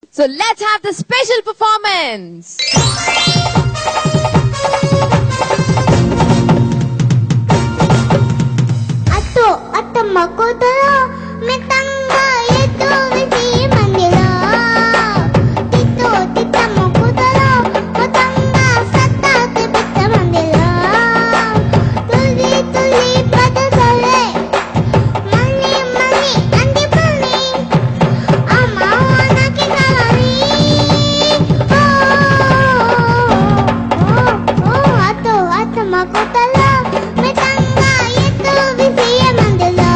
So let's have the special performance. Atto attamma kodalo metanga edu visi mandilo titto tittamma kodalo matanga satta tibita mandilo tuli tuli padasale mani mani andi mani amma wanaki salani atto attamma kodalo metanga edu visi mandilo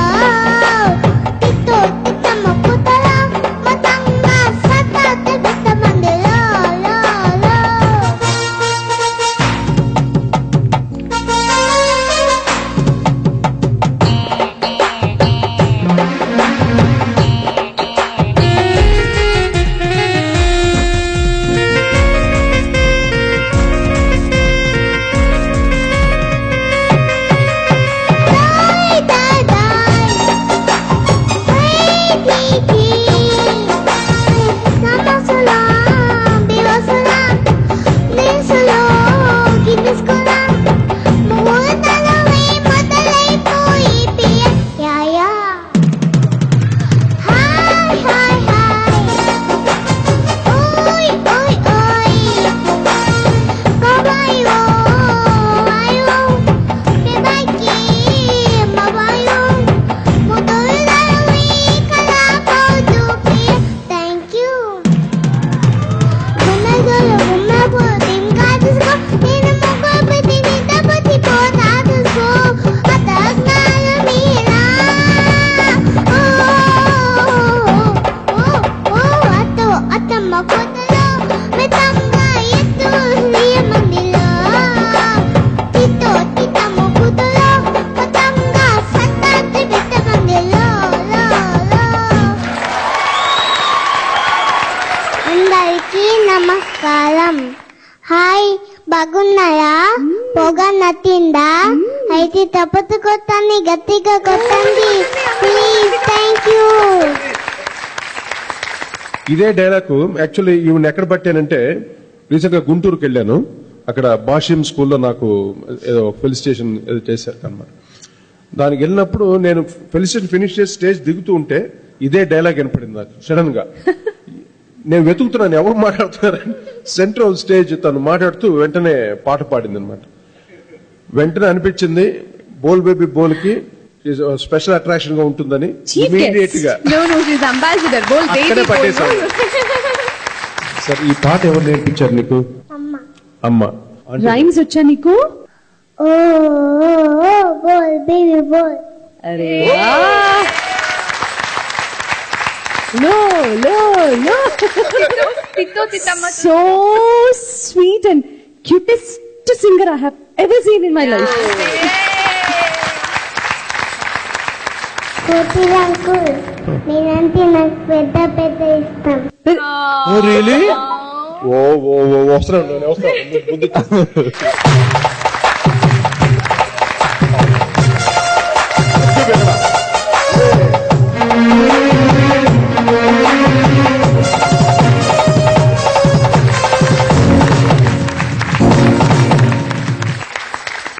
titto tittamma kodalo matanga satta tibita mandilo lo lo అందరికీ నమస్కారం. Hi, బాగున్నారా? పొగ నచ్చిందా? అయితే తప్పదు కొట్టండి, గట్టిగా కొట్టండి ప్లీజ్. Thank you. ఇదే డైలాగ్ యాక్చువల్లీ ఈవిడ ఎక్కడ పట్టానంటే రీసెంట్ గా గుంటూరుకి వెళ్ళాను. అక్కడ బాషిం స్కూల్లో నాకు ఏదో ఫెలిసిటేషన్ ఏదో చేశారు అనమాట. దానికి వెళ్ళినప్పుడు నేను ఫెలిసిటేషన్ ఫినిష్ చేసి స్టేజ్ దిగుతూ ఉంటే ఇదే డైలాగ్ వినపడింది నాకు సడన్ గా. నేను వెతుకుతున్నాను ఎవరు మాట్లాడుతున్నారని. సెంట్రల్ స్టేజ్ తను మాట్లాడుతూ వెంటనే పాట పాడింది అనమాట. వెంటనే అనిపించింది బోల్ బేబీ బోల్ కి స్పెషల్ అట్రాక్షన్ గా ఉంటుందని ఇమీడియట్ గా అక్కడే పట్టేశాను. సరే, ఈ పాట ఎవరు నేర్పించారు నీకు? అమ్మ. రైమ్స్ వచ్చా నీకు? ఓ బోల్ బేబీ బోల్. అరే No. So sweet and cutest singer I have ever seen in my life. కోటి అంకుల్, మీరంటే నాకు పెద్ద పెద్ద ఇష్టం. రియలీ? ఓ వస్తున్నాను.